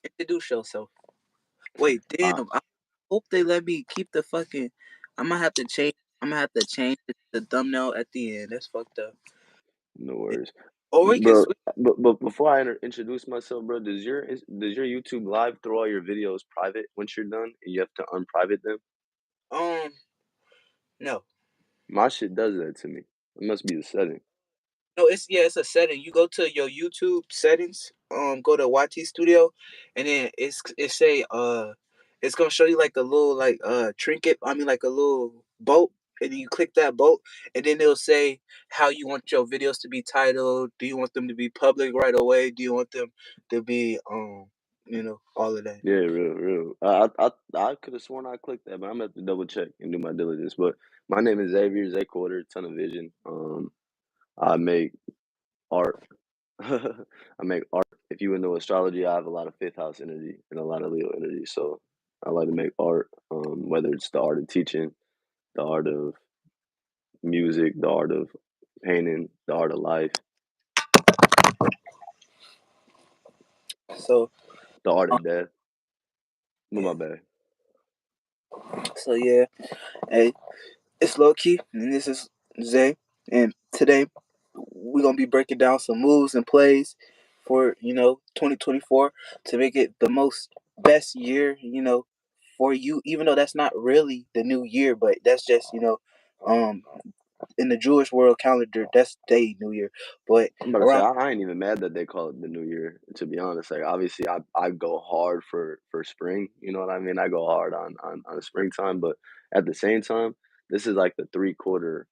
Introduce yourself. Wait, Uh, damn. I hope they let me keep the fucking. I'm gonna have to change. I'm gonna have to change the thumbnail at the end. That's fucked up. no worries, Or we can bro. switch. But before I introduce myself, bro, does your YouTube live throw all your videos private once you're done, and you have to unprivate them? Um, no. My shit does that to me. It must be the setting. No, it's a setting. You go to your YouTube settings, go to YT Studio, and then it's gonna show you like a little like trinket. I mean like a little boat, and then you click that boat, and then it'll say how you want your videos to be titled. Do you want them to be public right away? Do you want them to be all of that. Yeah, real. I could have sworn I clicked that, but I'm gonna have to double check and do my diligence. But my name is Xavier Zayquarter, ton of vision. I make art. I make art. If you know astrology, I have a lot of fifth house energy and a lot of Leo energy. So I like to make art. Whether it's the art of teaching, the art of music, the art of painting, the art of life, So the art um, of death. With my yeah, bad. so yeah, hey, it's low key, and this is Zay, and today we're gonna be breaking down some moves and plays for 2024 to make it the most best year for you. Even though that's not really the new year, but that's just um in the Jewish world calendar, that's day New Year. But I'm about to say around I ain't even mad that they call it the new year. To be honest, like obviously I go hard for spring. You know what I mean? I go hard on springtime, but at the same time, this is like the 3/4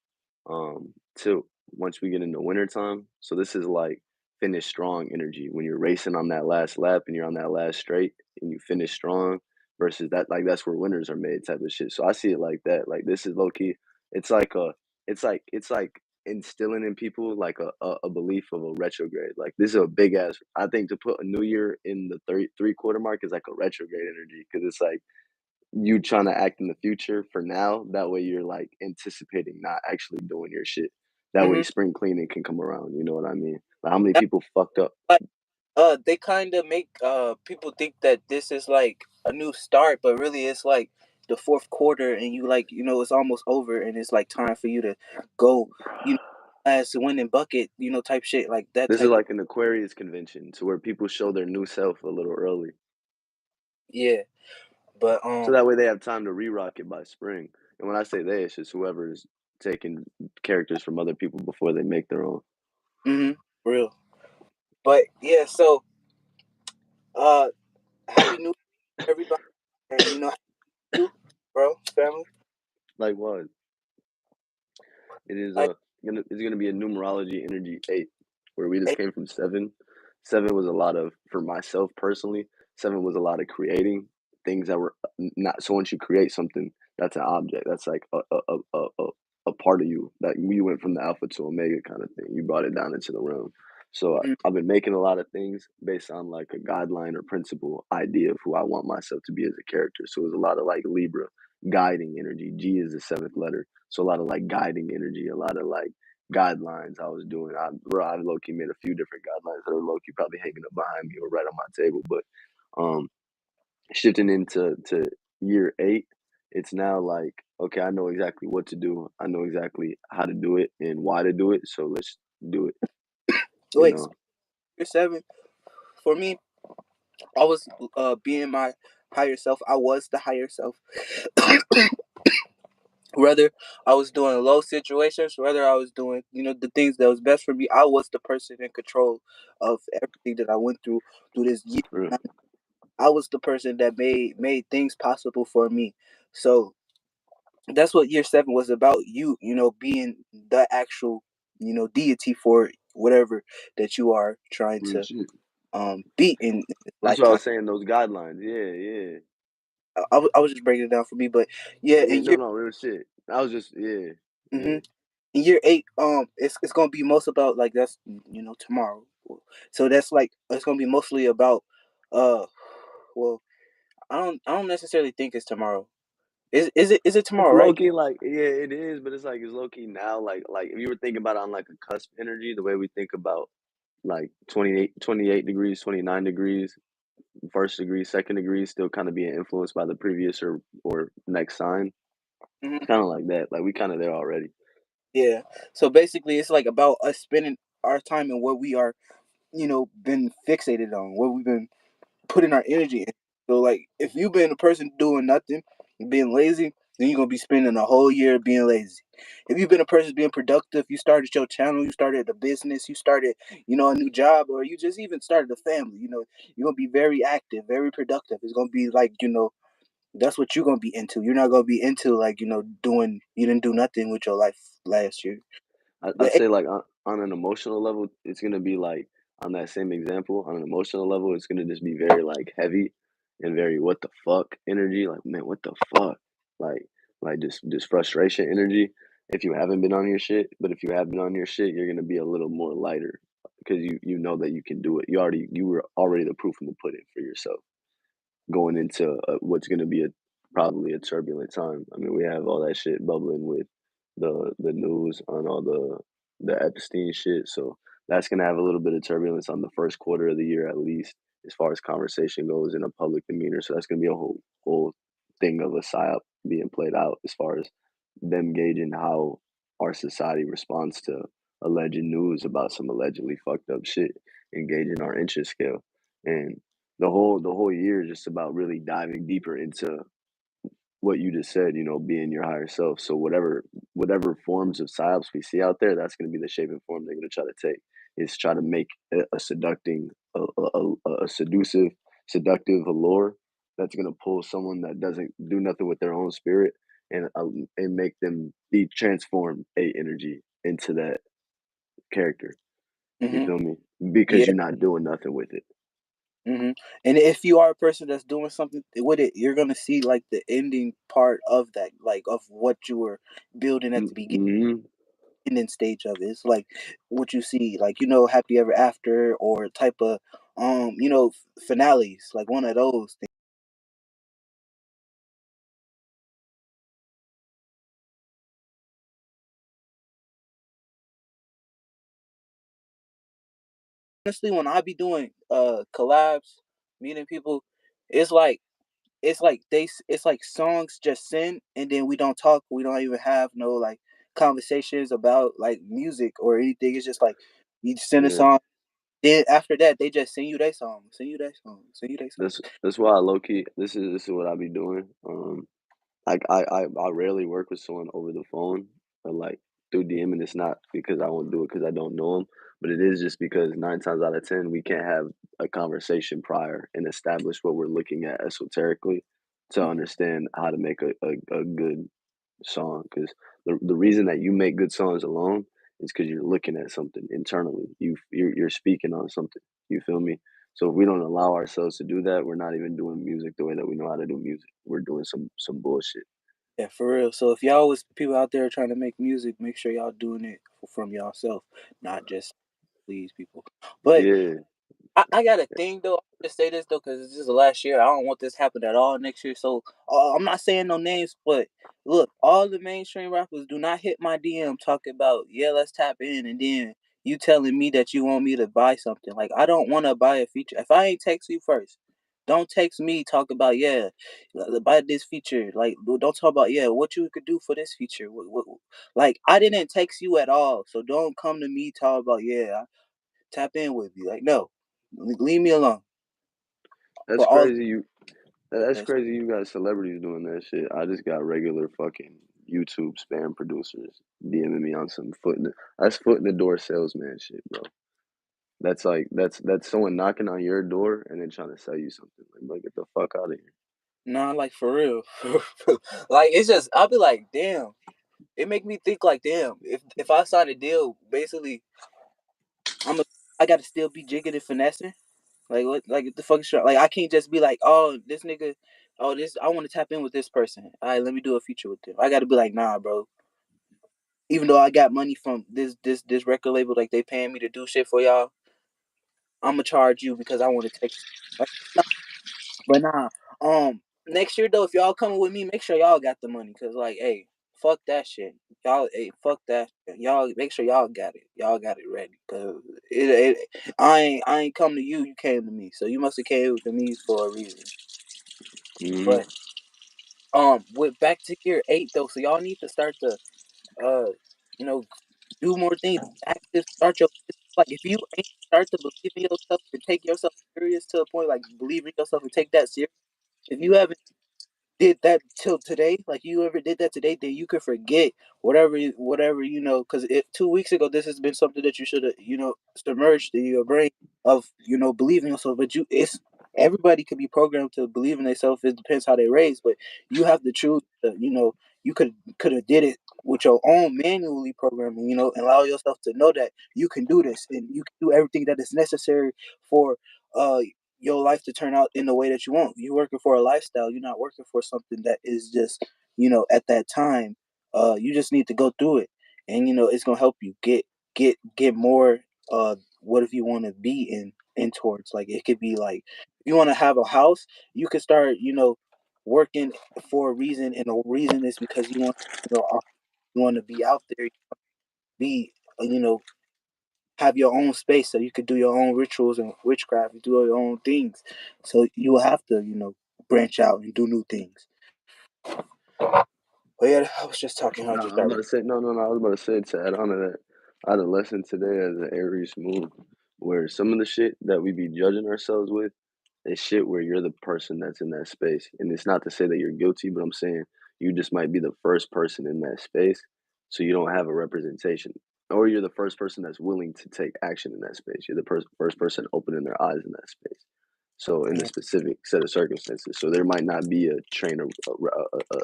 tilt once we get into wintertime. So this is like finish strong energy when you're racing on that last lap and you're on that last straight and you finish strong versus that like that's where winners are made type of shit. So I see it like that. Like this is low key. It's like a it's like instilling in people like a belief of a retrograde. Like this is a big ass. I think to put a new year in the 3/4 mark is like a retrograde energy because it's like you trying to act in the future for now. That way you're like anticipating not actually doing your shit. That way hmm spring cleaning can come around. You know what I mean? Like how many people fucked up? like they kind of make people think that this is like a new start, but really it's like the fourth quarter, and you like it's almost over, and it's like time for you to go, you know, as winning bucket, type shit like that This is type of like an Aquarius convention to where people show their new self a little early. yeah. But So that way they have time to re-rock it by spring. And when I say they, it's just whoever's taking characters from other people before they make their own. hmm real. But yeah, so uh, happy New Year, everybody, and how you, bro, family, Like what? It is like it's gonna be a numerology energy 8, where we just hey, came from 7. 7 was a lot of for myself personally. 7 was a lot of creating things that were not. So once you create something, that's an object. That's like a part of you that you went from the alpha to omega kind of thing. You brought it down into the realm. So mm, I've been making a lot of things based on like a guideline or principle idea of who I want myself to be as a character. So it was a lot of like Libra guiding energy. G is the seventh letter. So a lot of like guiding energy, a lot of like guidelines I was doing. I low key made a few different guidelines that are low key probably hanging up behind me or right on my table. But um, shifting into year 8, it's now like okay, I know exactly what to do. I know exactly how to do it and why to do it. So let's do it. You wait, so know, you're 7. For me, I was being my higher self. I was the higher self. Whether I was doing low situations, whether I was doing, the things that was best for me, I was the person in control of everything that I went through this year. for real. I was the person that made things possible for me. So that's what year 7 was about. Being the actual, deity for whatever that you are trying Real to shit. be in this That's what I lifetime. was saying. Those guidelines. Yeah, yeah, I was just breaking it down for me, but yeah, yeah. in No, year. no, real shit. I was just yeah, Mhm. yeah. In year 8, it's gonna be most about like that's tomorrow. So that's like it's gonna be mostly about uh, well, I don't necessarily think it's tomorrow. Is it It's tomorrow, low right? key like yeah, it is, but it's like it's low key now. Like if you were thinking about it on like a cusp energy, the way we think about like 28 degrees, 29 degrees. first degree, second degree, still kind of being influenced by the previous or next sign. Mhm. It's kind of like that. Like we kind of there already. Yeah. So basically, it's like about us spending our time and what we are, been fixated on, what we've been putting our energy in. So like, if you've been a person doing nothing, being lazy, then you're gonna be spending a whole year being lazy. If you've been a person being productive, you started your channel, you started a business, you started, a new job, or you just even started a family. You're gonna be very active, very productive. It's gonna be like, that's what you're gonna be into. You're not gonna be into like, doing you didn't do nothing with your life last year. I'd But say like on an emotional level, it's gonna be like on that same example, on an emotional level, it's gonna just be very like heavy and very what the fuck energy. Like, man, what the fuck? Like just frustration energy if you haven't been on your shit. But if you have been on your shit, you're gonna be a little more lighter because you know that you can do it. You were already the proof in the pudding for yourself going into what's going to be a probably a turbulent time. I mean, we have all that shit bubbling with the news on all the Epstein shit, so that's going to have a little bit of turbulence on the first quarter of the year at least, as far as conversation goes in a public demeanor. So that's going to be a whole thing of a psyop being played out as far as them gauging how our society responds to alleged news about some allegedly fucked up shit, engaging our interest scale. And the whole year is just about really diving deeper into what you just said, being your higher self. So whatever forms of psyops we see out there, that's going to be the shape and form they're going to try to take. Is try to make a seducting, a seductive allure that's going to pull someone that doesn't do nothing with their own spirit and make them be transformed a energy into that character. You hmm feel me? Because yeah. you're not doing nothing with it. And if you are a person that's doing something with it, you're gonna see like the ending part of that, like of what you were building at the Mm-hmm. beginning stage of it. It's like what you see, like Happy Ever After or type of finales, like one of those things. Honestly, when I be doing collabs, meeting people, it's like it's like songs just send and then we don't talk, we don't even have no like conversations about like music or anything. It's just like you send a Yeah. song, then after that they just sing you their song, sing you their song, sing you their song. That's why I low key this is what I be doing. Like I rarely work with someone over the phone or like through DM, and it's not because I won't do it because I don't know them, but it is just because 9 times out of 10 we can't have a conversation prior and establish what we're looking at esoterically to Mhm. understand how to make a good song. Because the reason that you make good songs alone is because you're looking at something internally. You're speaking on something. You feel me? So if we don't allow ourselves to do that, we're not even doing music the way that we know how to do music. We're doing some bullshit. Yeah, for real. So if y'all was people out there trying to make music, make sure y'all doing it from y'all self, not just please people. But Yeah, I got a thing though. I just say this though because this is the last year. I don't want this to happen at all next year. So I'm not saying no names, but look, all the mainstream rappers do not hit my DM talking about let's tap in, and then you telling me that you want me to buy something. Like I don't want to buy a feature if I ain't text you first. Don't text me talk about buy this feature. Like don't talk about what you could do for this feature. Like I didn't text you at all, so don't come to me talk about tap in with me. Like, no, leave me alone that's for all. crazy. That's Yes. crazy. You got celebrities doing that shit. I just got regular fucking YouTube spam producers DMing me on some that's foot in the door salesman shit, bro. That's like that's someone knocking on your door and then trying to sell you something. Like get the fuck out of here. Nah, like for real. Like it's just I'll be like, damn. It make me think like, damn. If I sign a deal, basically, I gotta still be jigging and finessing. Like what? Like the fuck is like I can't just be like, oh this nigga, oh this I want to tap in with this person. All right, let me do a feature with them. I gotta be like, nah, bro. Even though I got money from this record label, like they paying me to do shit for y'all, I'm gonna charge you because I want to take. Like, but nah, next year though, if y'all coming with me, make sure y'all got the money, cause like, hey, fuck that shit. Y'all, hey, fuck that shit. Y'all make sure y'all got it. Y'all got it ready, cause I ain't come to you. You came to me, so you must have came to me for a reason. Hmm. But with back to year 8 though, so y'all need to start to uh, you know, do more things. Active, start your like if you ain't start to believe in yourself and take yourself serious to a point like believe in yourself and take that serious. If you haven't did that till today, like you ever did that today, then you could forget whatever because 2 weeks ago this has been something that you should have submerged in your brain of believing yourself. But it's everybody could be programmed to believe in themselves. It depends how they raised, but you have to choose. You could have did it with your own manually programming. And allow yourself to know that you can do this and you can do everything that is necessary for uh your life to turn out in the way that you want. You're working for a lifestyle. You're not working for something that is just, at that time. You just need to go through it, and it's gonna help you get more. What if you want to be in towards? Like it could be like if you want to have a house, you could start, working for a reason, and the reason is because you want to be out there, be, have your own space so you could do your own rituals and witchcraft and do your own things. So you will have to, branch out and do new things. But yeah, I was just talking. I'll No, just I'm start. about to say no, no, no. I was about to say to add on to that. I had a lesson today as an Aries moon, where some of the shit that we be judging ourselves with is shit where you're the person that's in that space, and it's not to say that you're guilty, but I'm saying you just might be the first person in that space, so you don't have a representation, or you're the first person that's willing to take action in that space. You're the first person opening their eyes in that space. So in a Yeah, specific set of circumstances, so there might not be a train of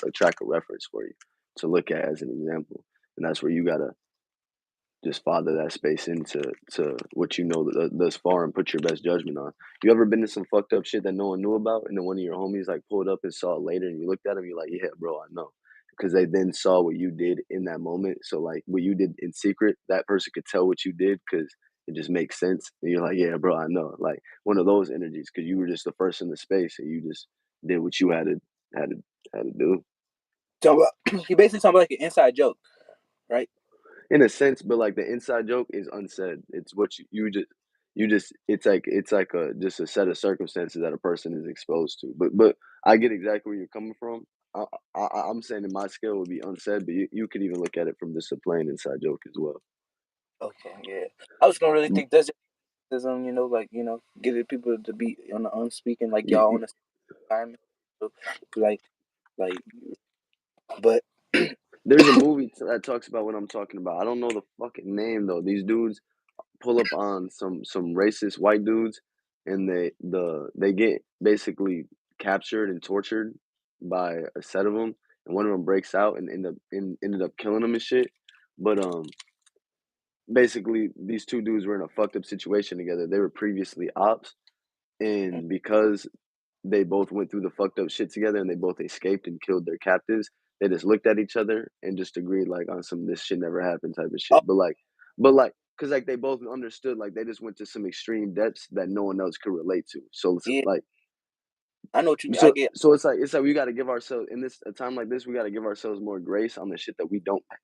a track of reference for you to look at as an example, and that's where you gotta just father that space into what you know thus far and put your best judgment on. You ever been to some fucked up shit that no one knew about, and then one of your homies like pulled up and saw it later, and you looked at him, you're like, yeah, bro, I know, because they then saw what you did in that moment. So like what you did in secret, that person could tell what you did because it just makes sense, and you're like, yeah, bro, I know, like one of those energies, because you were just the first in the space, and you just did what you had to had to do. talking about, he basically talking about like an inside joke, right? In a sense, but like the inside joke is unsaid. It's what you just it's like a just a set of circumstances that a person is exposed to. But I get exactly where you're coming from. I, I'm saying that my skill would be unsaid, but you could even look at it from just a plain inside joke as well. Okay, yeah. I was gonna really think that's just like getting people to be on the unspeaking, like You, y'all you, on the same environment. So, like, but there's a movie that talks about what I'm talking about. I don't know the fucking name though. These dudes pull up on some racist white dudes, and they get basically captured and tortured by a set of them, and one of them breaks out and ended up killing them and shit. But basically these two dudes were in a fucked up situation together. They were previously ops, and because they both went through the fucked up shit together and they both escaped and killed their captives. They just looked at each other and just agreed like on some this shit never happened type of oh shit. But like, cause like they both understood like they just went to some extreme depths that no one else could relate to. So it's yeah, like I know what you. I so get. so it's like we got to give ourselves in this a time like this. We got to give ourselves more grace on the shit that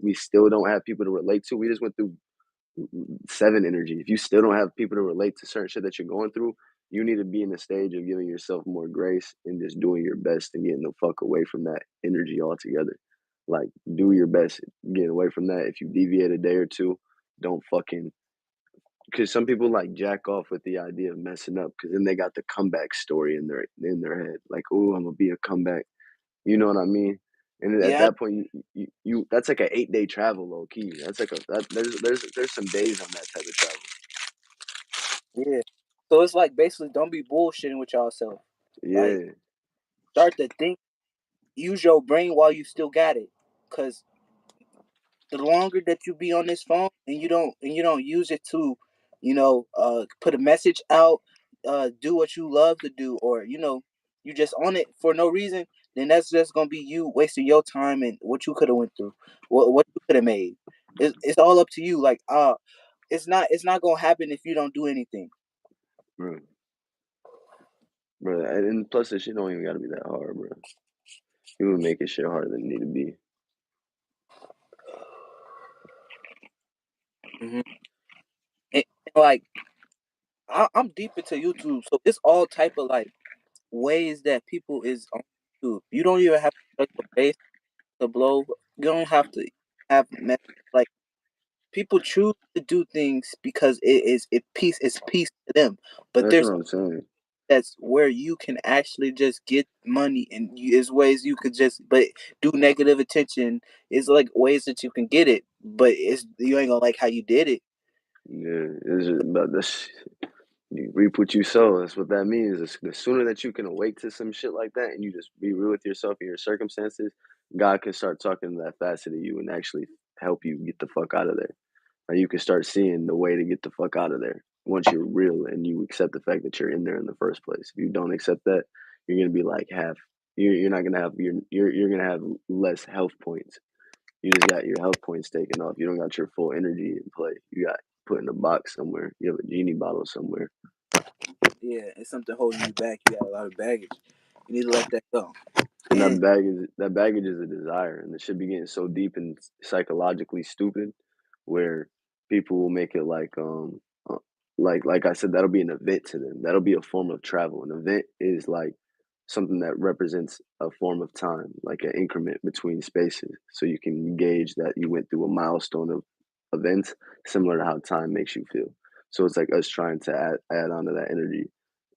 we still don't have people to relate to. We just went through seven energy. If you still don't have people to relate to certain shit that you're going through, you need to be in the stage of giving yourself more grace and just doing your best and getting the fuck away from that energy altogether. Like, do your best, get away from that. If you deviate a day or two, don't fucking. Because some people like jack off with the idea of messing up, because then they got the comeback story in their head. Like, oh, I'm gonna be a comeback. You know what I mean? And at Yeah, that point, you that's like an 8 day travel, low key. That's like there's some days on that type of travel. yeah. So it's like basically don't be bullshitting with yourself. Like Yeah, start to think, use your brain while you still got it. Cause the longer that you be on this phone and you don't use it to, put a message out, do what you love to do, or you just on it for no reason, then that's just gonna be you wasting your time and what you could have went through, what you could have made. It's all up to you. Like it's not gonna happen if you don't do anything. bro, bro. And plus, this shit don't even gotta be that hard, bro. People making shit harder than it need to be. hmm and like I'm deep into YouTube, so it's all type of like ways that people is on YouTube. You don't even have to touch the base to blow. You don't have to have like people choose to do things because it's peace to them. But That's what there's I'm saying. that's where you can actually just get money, and is ways you could just but do negative attention is like ways that you can get it, but it's you ain't gonna like how you did it. Yeah, it's just about this. You reap what you sow. That's what that means. The sooner that you can awake to some shit like that, and you just be real with yourself and your circumstances, God can start talking to that facet of you and actually help you get the fuck out of there. Like you can start seeing the way to get the fuck out of there once you're real and you accept the fact that you're in there in the first place. If you don't accept that, you're gonna be like half. You're not gonna have you're gonna have less health points. You just got your health points taken off. You don't got your full energy in play. You got put in a box somewhere. You have a genie bottle somewhere. Yeah, it's something holding you back. You got a lot of baggage. You need to let that go. And And that baggage is a desire, and it should be getting so deep and psychologically stupid, where people will make it uh, like I said, that'll be an event to them. That'll be a form of travel. An event is like something that represents a form of time, like an increment between spaces, so you can gauge that you went through a milestone of events, similar to how time makes you feel. So it's like us trying to add on to that energy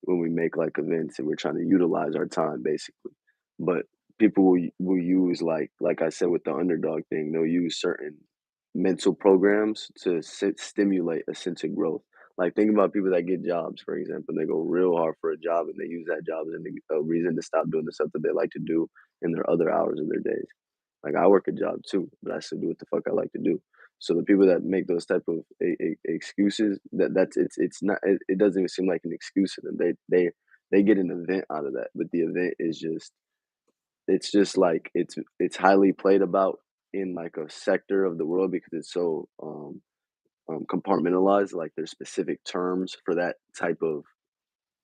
when we make like events, and we're trying to utilize our time basically. But people will use like I said with the underdog thing, they'll use certain mental programs to stimulate a sense of growth. Like think about people that get jobs, for example. They go real hard for a job and they use that job as a reason to stop doing the stuff that they like to do in their other hours of their days. Like I work a job too, but I still do what the fuck I like to do. So the people that make those type of excuses, that's it's not it doesn't even seem like an excuse to them. They get an event out of that, but the event is just it's just like it's highly played about in like a sector of the world because it's so compartmentalized. Like there's specific terms for that type of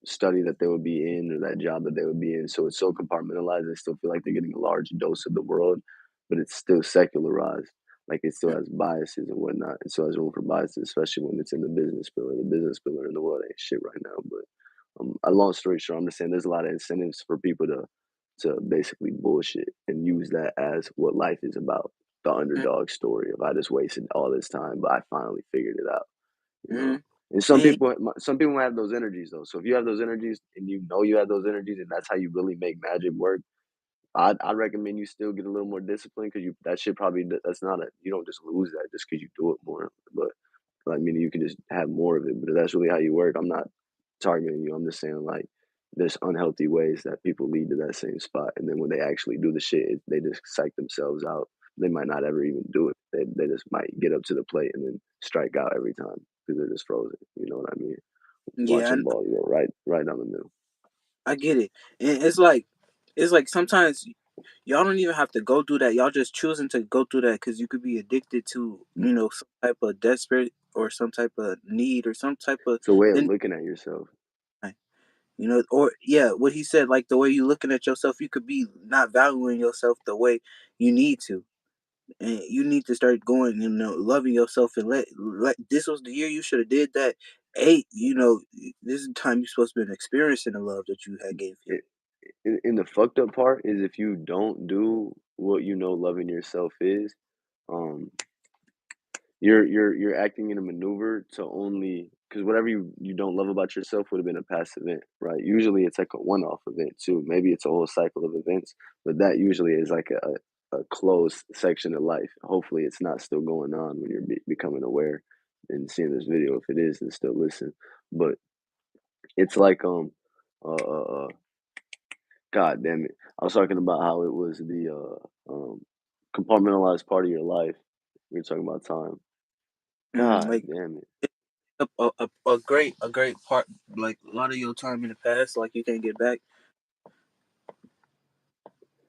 study that they would be in or that job that they would be in. So it's so compartmentalized. They still feel like they're getting a large dose of the world, but it's still secularized. Like it still has biases and whatnot. It still has room for biases, especially when it's in the business pillar. The business pillar in the world ain't shit right now. But a long story short, I'm just saying there's a lot of incentives for people to basically bullshit and use that as what life is about. The underdog story of I just wasted all this time, but I finally figured it out. You know, mm-hmm. and and some people have those energies though. So if you have those energies and you know you have those energies and that's how you really make magic work, I'd recommend you still get a little more discipline because you that shit probably that's not a you don't just lose that just because you do it more. But I mean, you can just have more of it. But if that's really how you work, I'm not targeting you. I'm just saying like there's unhealthy ways that people lead to that same spot, and then when they actually do the shit, they just psych themselves out. They might not ever even do it. They just might get up to the plate and then strike out every time because they're just frozen. You know what I mean? yeah, Watching ball, you go right down the middle. I get it. And it's like sometimes y'all don't even have to go through that. Y'all just choosing to go through that because you could be addicted to, some type of desperate or some type of need or some type of It's a way of then looking at yourself. or yeah, what he said, like the way you looking at yourself, you could be not valuing yourself the way you need to. And you need to start going, loving yourself and let this was the year you should have did that. Eight, this is the time you're supposed to be experiencing the love that you had gave him. It, and the fucked up part is if you don't do what you know loving yourself is, um, you're acting in a maneuver to only because whatever you don't love about yourself would have been a past event, right? Usually it's like a one-off event too. Maybe it's a whole cycle of events, but that usually is like a closed section of life. Hopefully, it's not still going on when you're becoming aware and seeing this video. If it is, then still listen. But it's like God damn it, I was talking about how it was the compartmentalized part of your life. We were talking about time. God Like damn it. a great part, like a lot of your time in the past, like you can't get back.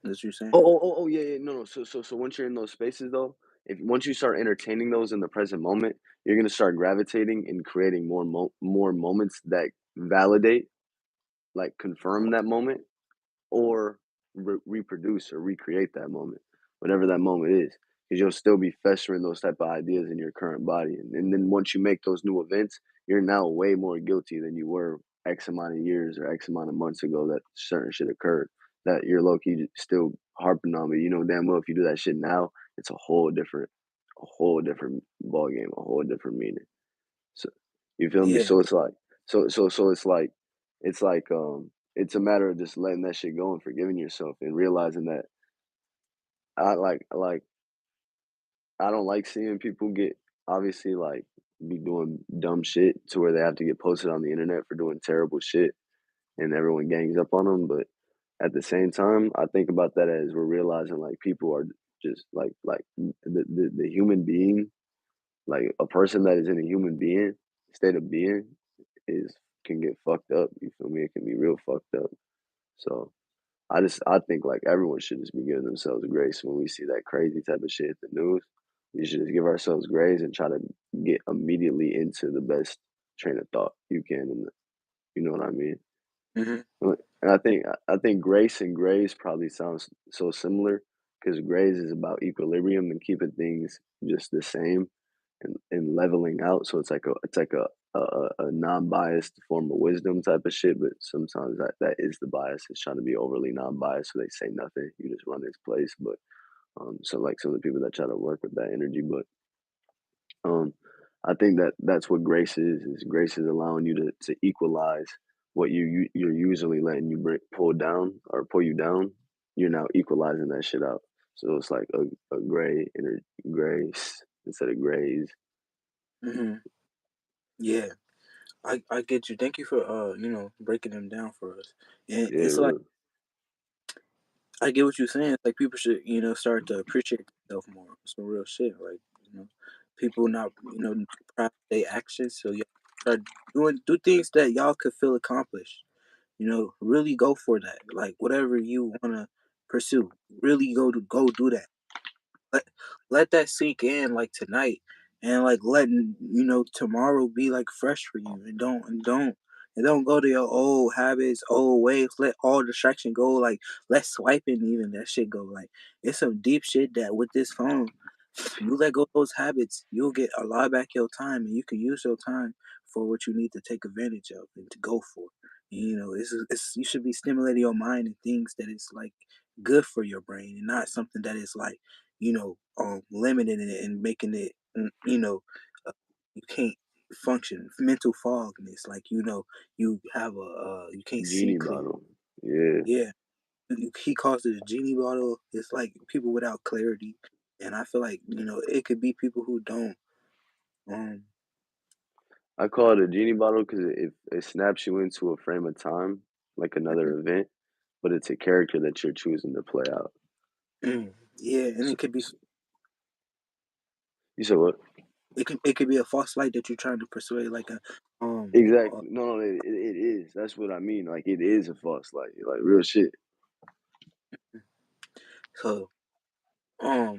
That's what you're saying. Yeah, yeah. No, no. So once you're in those spaces though, if once you start entertaining those in the present moment, you're gonna start gravitating and creating more moments that validate, like confirm that moment, or reproduce or recreate that moment, whatever that moment is. because you'll still be festering those type of ideas in your current body. And then once you make those new events, you're now way more guilty than you were X amount of years or X amount of months ago that certain shit occurred. That you're low key still harping on me. You know damn well if you do that shit now, it's a whole different ball game, a whole different meaning. So you feel me? Yeah. So it's like so it's like it's a matter of just letting that shit go and forgiving yourself and realizing that like I don't like seeing people get obviously like be doing dumb shit to where they have to get posted on the internet for doing terrible shit and everyone gangs up on them. But at the same time, I think about that as we're realizing like people are just the human being, like a person that is in a human being state of being is can get fucked up. You feel me? It can be real fucked up. So I think like everyone should just be giving themselves grace when we see that crazy type of shit hit the news. We should just give ourselves grace and try to get immediately into the best train of thought you can, and you know what I mean. Hmm. And I think grace and grace probably sounds so similar because grace is about equilibrium and keeping things just the same and leveling out. So it's like a non-biased form of wisdom type of shit. But sometimes that is the bias. It's trying to be overly non-biased, so they say nothing. You just run its place. But so like some of the people that try to work with that energy, but um, I think that's what grace is. Is grace is allowing you to equalize what you're usually letting you pull down or pull you down. You're now equalizing that shit out. So it's like a gray inner grace instead of grays. Hmm. Yeah. I get you. Thank you for breaking them down for us. And Yeah, it's like real. I get what you're saying. Like people should start to appreciate themselves more. Some real shit. Like people not proud of their actions. So y'all start do things that y'all could feel accomplished. Really go for that. Like whatever you wanna pursue, really go do that. let let that sink in like tonight, and like letting tomorrow be like fresh for you, and don't go to your old habits, old ways. Let all distraction go. Like let swiping, even that shit go. Like it's some deep shit that with this phone, you let go of those habits, you'll get a lot back your time, and you can use your time for what you need to take advantage of and to go for. It's you should be stimulating your mind and things that is like good for your brain, and not something that is like limiting it and making it, uh, you can't function. Mental fogness, like you have you can't see Genie clear. bottle. Yeah. Yeah, he calls it a genie bottle. It's like people without clarity, and I feel like it could be people who don't. Um, I call it a genie bottle because it snaps you into a frame of time, like another event, but it's a character that you're choosing to play out. yeah, and So, it could be you said what? it could be a false light that you're trying to persuade, like a Exactly. No, it is. That's what I mean. Like it is a false light. Like real shit. so I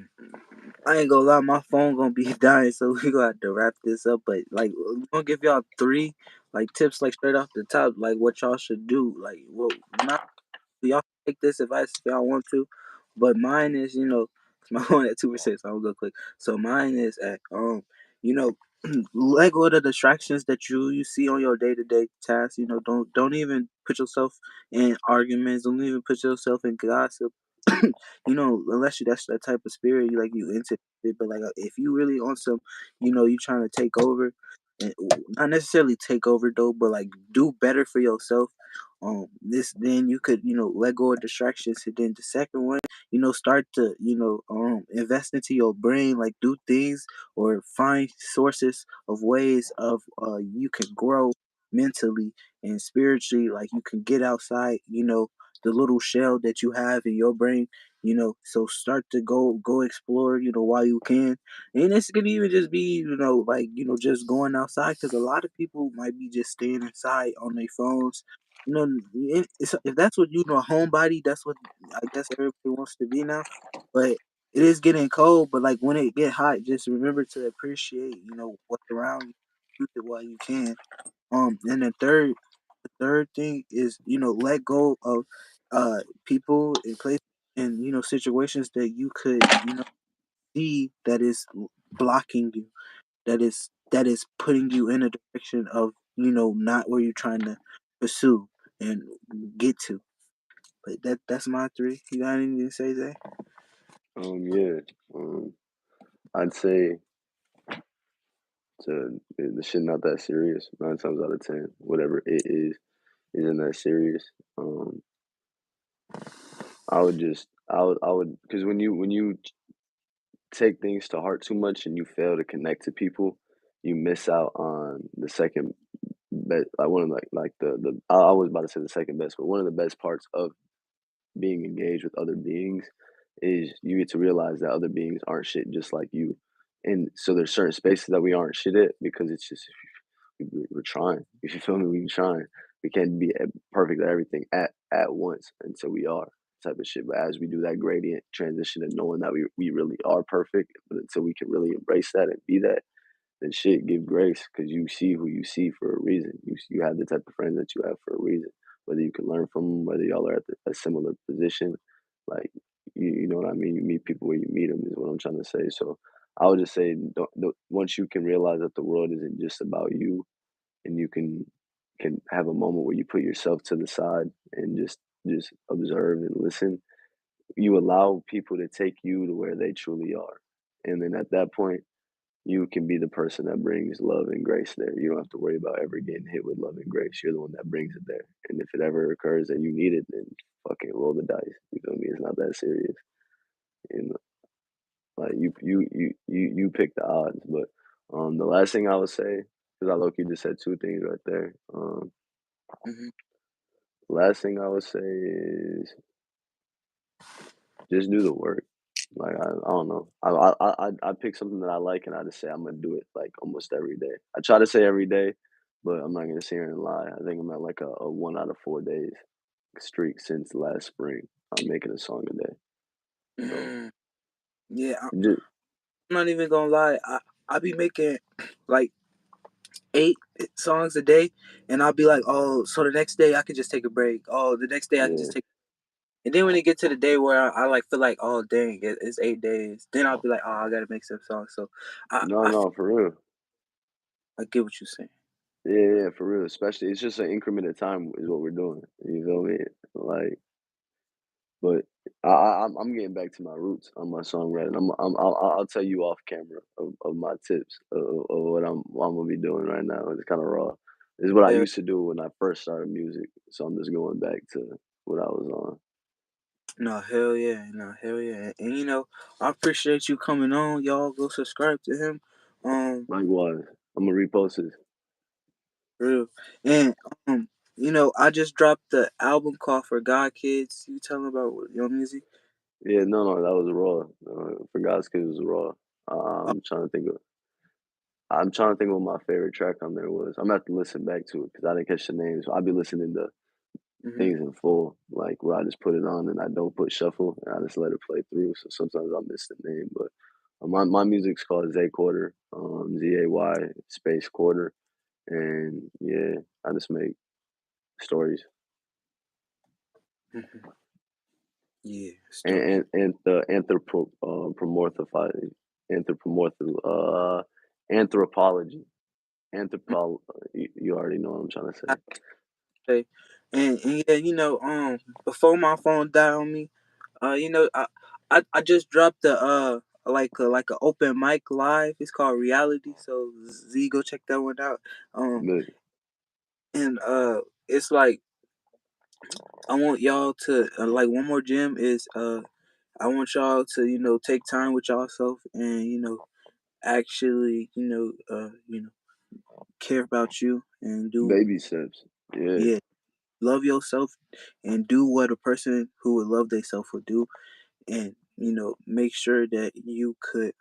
ain't gonna lie, my phone gonna be dying, so we gonna have to wrap this up. But like, I'm gonna give y'all three like tips, like straight off the top, like what y'all should do. Like, well, not y'all take this advice if y'all want to, but mine is, 'cause my phone at 2%, so I'm gonna go quick. So mine is at you know, let go of the distractions that you see on your day to day tasks. Don't even put yourself in arguments. Don't even put yourself in gossip. Unless that's that type of spirit, you into it. But like, if you really on some, you trying to take over, and not necessarily take over though, but like do better for yourself. This then you could let go of distractions, and then the second one, start to invest into your brain, like do things or find sources of ways of you can grow mentally and spiritually. Like you can get outside, the little shell that you have in your brain. So start to go explore, while you can. And this could even just be, like, just going outside, because a lot of people might be just staying inside on their phones. If that's what a homebody, that's what I guess everybody wants to be now. But it is getting cold. But like when it get hot, just remember to appreciate, what's around you. Use it while you can. And the third thing is, let go of people and places and situations that you could, see that is blocking you, that is putting you in a direction of not where you're trying to pursue and get to. But that's my three. You got anything to say, Zay? Yeah. I'd say the shit not that serious. 9 times out of 10, whatever it is, isn't that serious. Um, I would, because when you take things to heart too much and you fail to connect to people, you miss out on the second best. Like one of like the I was about to say the second best, but one of the best parts of being engaged with other beings is you get to realize that other beings aren't shit just like you. And so there's certain spaces that we aren't shit at because it's just we're trying. If you feel me, we're trying. We can't be perfect at everything at once until we are type of shit. But as we do that gradient transition and knowing that we really are perfect, but until we can really embrace that and be that, then shit, give grace because you see who you see for a reason. You have the type of friends that you have for a reason. Whether you can learn from them, whether y'all are at a similar position, like you know what I mean. You meet people where you meet them is what I'm trying to say. So I would just say, once you can realize that the world isn't just about you, and you can have a moment where you put yourself to the side and just observe and listen, you allow people to take you to where they truly are. And then at that point, you can be the person that brings love and grace there. You don't have to worry about ever getting hit with love and grace. You're the one that brings it there. And if it ever occurs that you need it, then fucking roll the dice. You feel me? It's not that serious. And like you pick the odds. But the last thing I would say, because I look, you just said two things right there. Hmm. Last thing I would say is just do the work. Like I don't know. I pick something that I like and I just say I'm gonna do it like almost every day. I try to say every day, but I'm not gonna sit here and lie. I think I'm at like a 1 out of 4 days streak since last spring. I'm making a song a day. So Mm, yeah, just, I'm not even gonna lie. I be making like 8 songs a day, and I'll be like, oh, so the next day I could just take a break. Oh, the next day I could yeah. just take. And then when it get to the day where I like feel like, oh dang, it's 8 days, then I'll be like, oh, I gotta make some songs. So I No, I, no, for real. I get what you're saying. Yeah, yeah, for real. Especially it's just an increment of time is what we're doing. You feel me? Like but I'm getting back to my roots on my songwriting. I'll tell you off camera of my tips of what I'm gonna be doing right now. It's kind of raw. This is what I Yeah, used to do when I first started music. So I'm just going back to what I was on. no, hell yeah, no, hell yeah. And I appreciate you coming on. Y'all go subscribe to him. Likewise, I'm gonna repost this. Real. And I just dropped the album called For God Kids. You tell them about your music. Yeah, no, no, that was raw. For God's kids, it was raw. Uh, I'm trying to think what my favorite track on there was. I'm gonna have to listen back to it because I didn't catch the names. I'll be listening to hmm things in full, like where I just put it on and I don't put shuffle and I just let it play through. So sometimes I'll miss the name, but my music's called zayquarter, ZAY space quarter, and yeah, I just make stories hmm Yeah, story. and the anthropomorph anthropology anthropo. You already know what I'm trying to say. Okay. And yeah, before my phone died on me, I just dropped like a open mic live. It's called Reality. So Z, go check that one out. Um, But and it's like I want y'all to like one more gem is I want y'all to take time with yourself and actually care about you and do baby steps, yeah. yeah, love yourself and do what a person who would love themselves would do, and make sure that you could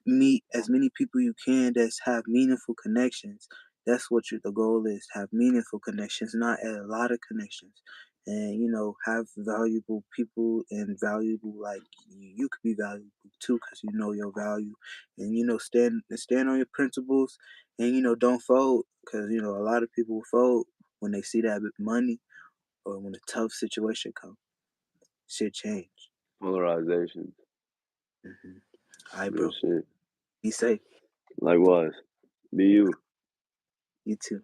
meet as many people you can that have meaningful connections. That's what the goal is: have meaningful connections, not a lot of connections. And have valuable people and valuable like you could be valuable too because you know your value, and stand on your principles, and don't fold because a lot of people fold when they see that bit money or when a tough situation comes. Shit change. Polarization. Hmm. All right, Real bro. shit. Be safe. Likewise. Be you. You too.